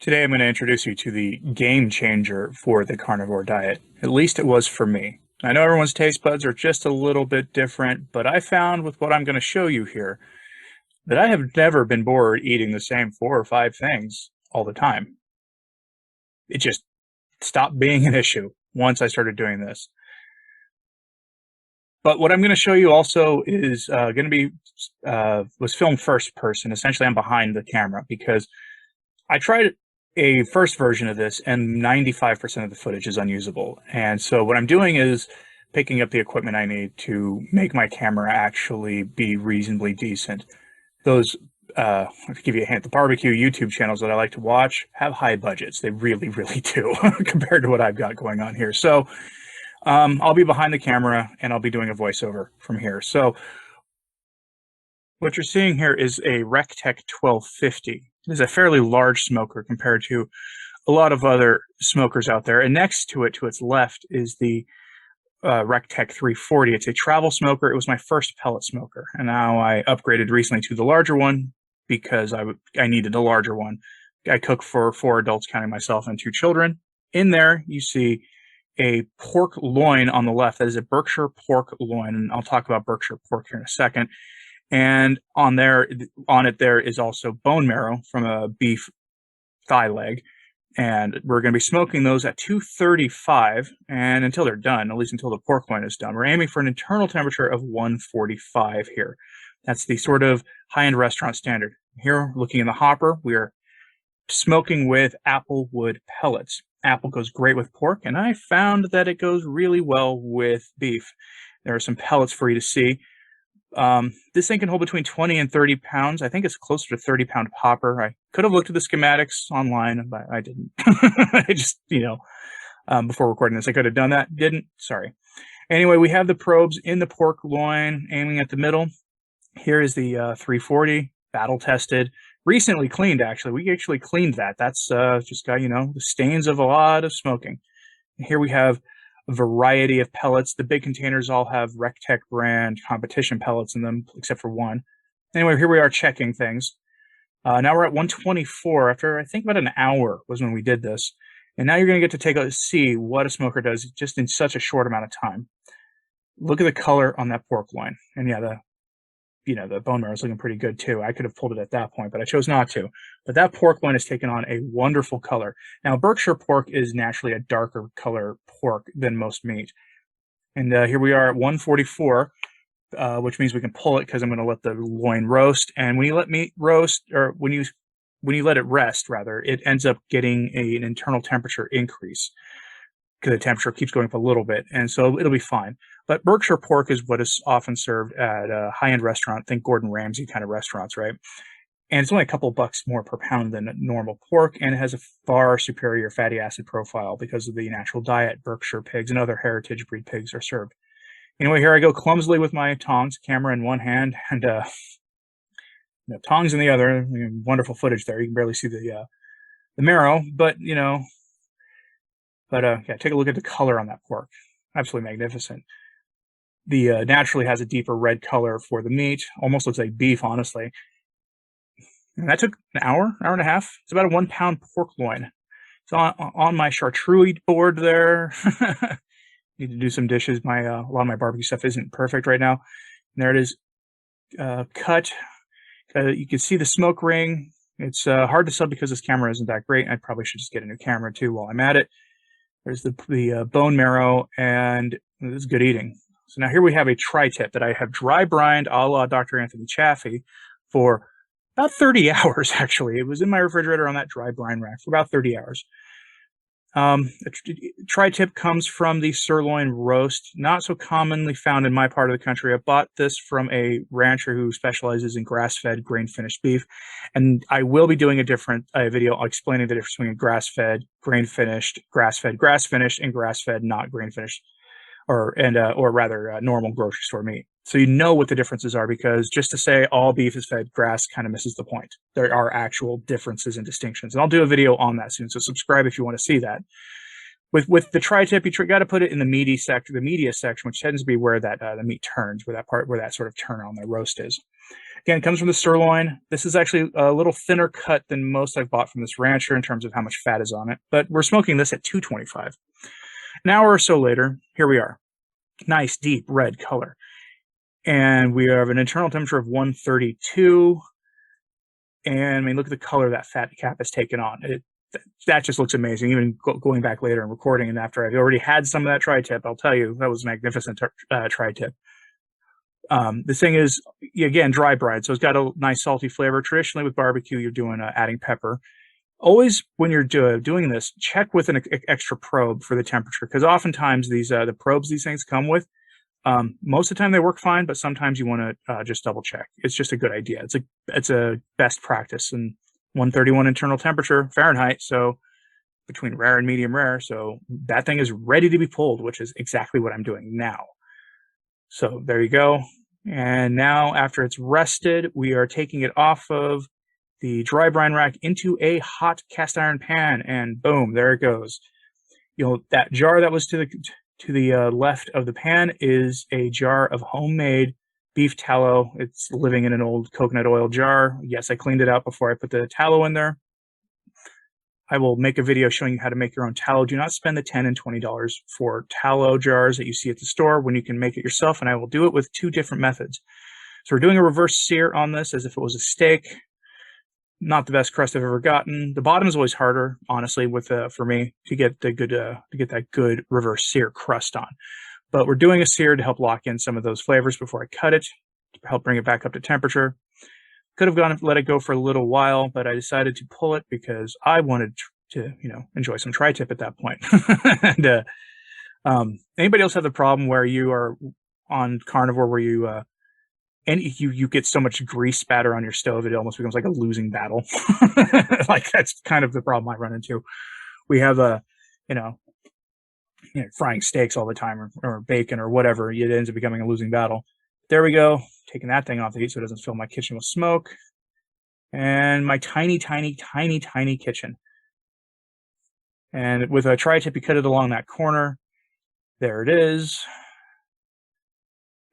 Today I'm going to introduce you to the game changer for the carnivore diet. At least it was for me. I know everyone's taste buds are just a little bit different, but I found with what I'm going to show you here that I have never been bored eating the same 4 or 5 things all the time. It just stopped being an issue once I started doing this. But what I'm going to show you also is going to be was filmed first person. Essentially, I'm behind the camera because I tried a first version of this, and 95% of the footage is unusable. And so what I'm doing is picking up the equipment I need to make my camera actually be reasonably decent. Those, to give you a hint, the barbecue YouTube channels that I like to watch have high budgets. They really, really do compared to what I've got going on here. So I'll be behind the camera and I'll be doing a voiceover from here. So what you're seeing here is a RecTech 1250. It is a fairly large smoker compared to a lot of other smokers out there. And next to it, to its left, is the RecTech 340. It's a travel smoker. It was my first pellet smoker. And now I upgraded recently to the larger one because I needed a larger one. I cook for 4 adults, counting myself and 2 children. In there, you see a pork loin on the left. That is a Berkshire pork loin. And I'll talk about Berkshire pork here in a second. And on it there is also bone marrow from a beef thigh leg. And we're going to be smoking those at 235 and until they're done, at least until the pork loin is done. We're aiming for an internal temperature of 145 here. That's the sort of high-end restaurant standard. Here, looking in the hopper, we are smoking with apple wood pellets. Apple goes great with pork, and I found that it goes really well with beef. There are some pellets for you to see. This thing can hold between 20 and 30 pounds. I think it's closer to 30-pound popper. I could have looked at the schematics online, but I didn't. I just, before recording this, I could have done that. Didn't. Sorry. Anyway, we have the probes in the pork loin aiming at the middle. Here is the 340, battle tested, recently cleaned, actually. We actually cleaned that. That's just got, the stains of a lot of smoking. Here we have a variety of pellets. The big containers all have RecTech brand competition pellets in them, except for one. Anyway, here we are checking things. Now we're at 124 after, I think, about an hour was when we did this. And now you're going to get to take a see what a smoker does just in such a short amount of time. Look at the color on that pork loin. And yeah, the bone marrow is looking pretty good too. I could have pulled it at that point, but I chose not to. But that pork loin has taken on a wonderful color. Now, Berkshire pork is naturally a darker color pork than most meat. And here we are at 144, which means we can pull it because I'm going to let the loin roast. And when you let meat roast, or when you let it rest, rather, it ends up getting an internal temperature increase because the temperature keeps going up a little bit, and so it'll be fine. But Berkshire pork is what is often served at a high-end restaurant, think Gordon Ramsay kind of restaurants, right? And it's only a couple bucks more per pound than normal pork, and it has a far superior fatty acid profile because of the natural diet Berkshire pigs and other heritage breed pigs are served. Anyway, here I go clumsily with my tongs, camera in one hand, and tongs in the other. Wonderful footage there. You can barely see the marrow, but yeah, take a look at the color on that pork. Absolutely magnificent. The naturally has a deeper red color for the meat. Almost looks like beef, honestly. And that took an hour and a half. It's about a 1 pound pork loin. It's on my charcuterie board there. Need to do some dishes. A lot of my barbecue stuff isn't perfect right now. And there it is, cut. You can see the smoke ring. It's hard to sub because this camera isn't that great. I probably should just get a new camera too while I'm at it. There's the bone marrow, and this is good eating. So now here we have a tri-tip that I have dry brined a la Dr. Anthony Chaffee for about 30 hours, actually. It was in my refrigerator on that dry brine rack for about 30 hours. Tri-tip comes from the sirloin roast, not so commonly found in my part of the country. I bought this from a rancher who specializes in grass-fed, grain-finished beef, and I will be doing a video explaining the difference between grass-fed, grain-finished, grass-fed, grass-finished, and grass-fed, not grain-finished, or rather normal grocery store meat. So you know what the differences are, because just to say all beef is fed grass kind of misses the point. There are actual differences and distinctions. And I'll do a video on that soon, so subscribe if you want to see that. With the tri-tip, you got to put it in the meaty section, the media section, which tends to be where that the meat turns, where that sort of turn on the roast is. Again, it comes from the sirloin. This is actually a little thinner cut than most I've bought from this rancher in terms of how much fat is on it, but we're smoking this at 225. An hour or so later, here we are. Nice, deep red color. And we have an internal temperature of 132. And I mean, look at the color that fat cap has taken on. That just looks amazing. Even going back later and recording, and after I've already had some of that tri-tip, I'll tell you, that was magnificent tri-tip. This thing is, again, dry brine, so it's got a nice salty flavor. Traditionally with barbecue, you're doing adding pepper. Always, when you're doing this, check with an extra probe for the temperature, because oftentimes the probes these things come with, most of the time they work fine, but sometimes you want to just double check. It's just a good idea. It's a best practice. And 131 internal temperature Fahrenheit, so between rare and medium rare. So that thing is ready to be pulled, which is exactly what I'm doing now. So there you go. And now after it's rested, we are taking it off of the dry brine rack into a hot cast iron pan, and boom, there it goes. That jar that was to the left of the pan is a jar of homemade beef tallow. It's living in an old coconut oil jar. Yes, I cleaned it out before I put the tallow in there. I will make a video showing you how to make your own tallow. Do not spend the $10 and $20 for tallow jars that you see at the store when you can make it yourself, and I will do it with 2 different methods. So we're doing a reverse sear on this as if it was a steak. Not the best crust I've ever gotten. The bottom is always harder, honestly, for me to get that good reverse sear crust on. But we're doing a sear to help lock in some of those flavors before I cut it, to help bring it back up to temperature. Could have let it go for a little while, but I decided to pull it because I wanted to, enjoy some tri-tip at that point. And anybody else have the problem where you are on carnivore, where you get so much grease spatter on your stove, it almost becomes like a losing battle. Like, that's kind of the problem I run into. We have frying steaks all the time, or bacon or whatever. It ends up becoming a losing battle. There we go. Taking that thing off the heat so it doesn't fill my kitchen with smoke. And my tiny, tiny, tiny, tiny kitchen. And with a tri-tip, you cut it along that corner. There it is.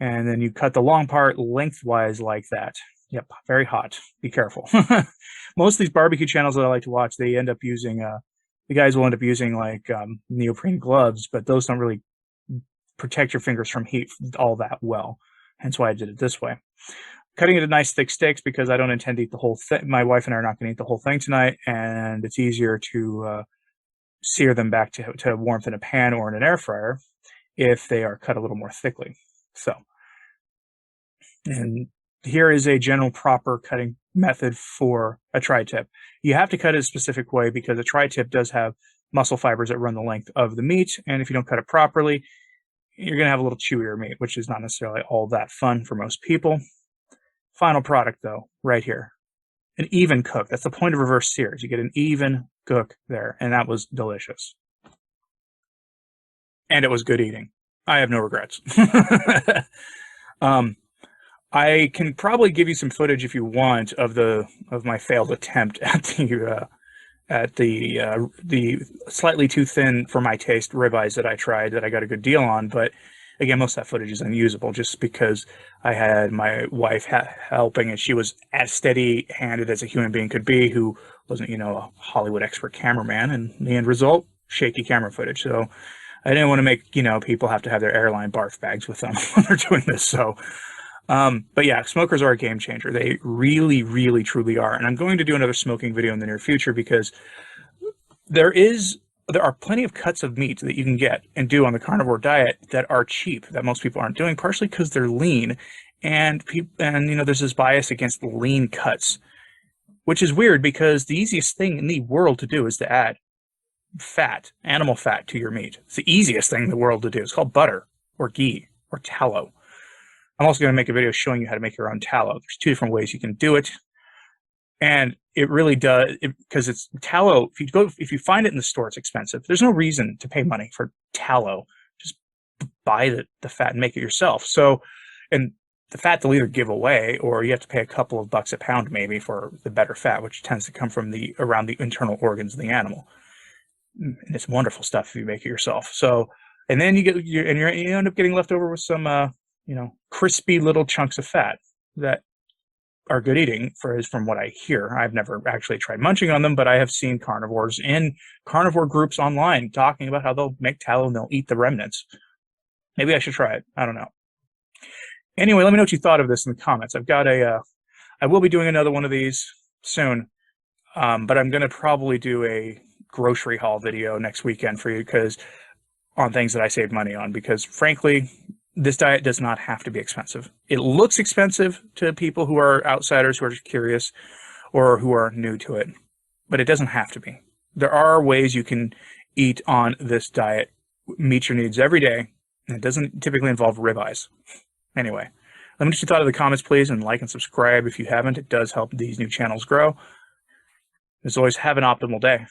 And then you cut the long part lengthwise like that. Yep, very hot. Be careful. Most of these barbecue channels that I like to watch, they end up using, the guys will end up using like neoprene gloves, but those don't really protect your fingers from heat all that well. Hence why I did it this way. Cutting it into nice thick steaks because I don't intend to eat the whole thing. My wife and I are not going to eat the whole thing tonight, and it's easier to sear them back to warmth in a pan or in an air fryer if they are cut a little more thickly. So, and here is a general proper cutting method for a tri-tip. You have to cut it a specific way because a tri-tip does have muscle fibers that run the length of the meat, and if you don't cut it properly, you're going to have a little chewier meat, which is not necessarily all that fun for most people. Final product, though, right here. An even cook. That's the point of reverse sears. You get an even cook there, and that was delicious. And it was good eating. I have no regrets. I can probably give you some footage if you want of my failed attempt at the slightly too thin for my taste ribeyes that I tried that I got a good deal on. But again, most of that footage is unusable just because I had my wife helping, and she was as steady-handed as a human being could be, who wasn't, a Hollywood expert cameraman. And the end result, shaky camera footage. So I didn't want to make, people have to have their airline barf bags with them when they're doing this. So, but yeah, smokers are a game changer. They really, really, truly are. And I'm going to do another smoking video in the near future because there are plenty of cuts of meat that you can get and do on the carnivore diet that are cheap, that most people aren't doing, partially because they're lean. And there's this bias against lean cuts, which is weird because the easiest thing in the world to do is to add fat, animal fat, to your meat. It's the easiest thing in the world to do. It's called butter or ghee or tallow. I'm also going to make a video showing you how to make your own tallow. There's 2 different ways you can do it. And it really does, because it's tallow. If you find it in the store, it's expensive. There's no reason to pay money for tallow. Just buy the fat and make it yourself. So, and the fat they'll either give away, or you have to pay a couple of bucks a pound maybe for the better fat, which tends to come from around the internal organs of the animal. and it's wonderful stuff if you make it yourself. So, and then you end up getting left over with some, crispy little chunks of fat that are good eating from what I hear. I've never actually tried munching on them, but I have seen carnivores in carnivore groups online talking about how they'll make tallow and they'll eat the remnants. Maybe I should try it. I don't know. Anyway, let me know what you thought of this in the comments. I will be doing another one of these soon, but I'm going to probably do a grocery haul video next weekend for you on things that I saved money on, because frankly, this diet does not have to be expensive. It looks expensive to people who are outsiders, who are just curious, or who are new to it, but it doesn't have to be. There are ways you can eat on this diet, meet your needs every day, and it doesn't typically involve ribeyes. Anyway, let me know what you thought of the comments, please, and like and subscribe if you haven't. It does help these new channels grow. As always, have an optimal day.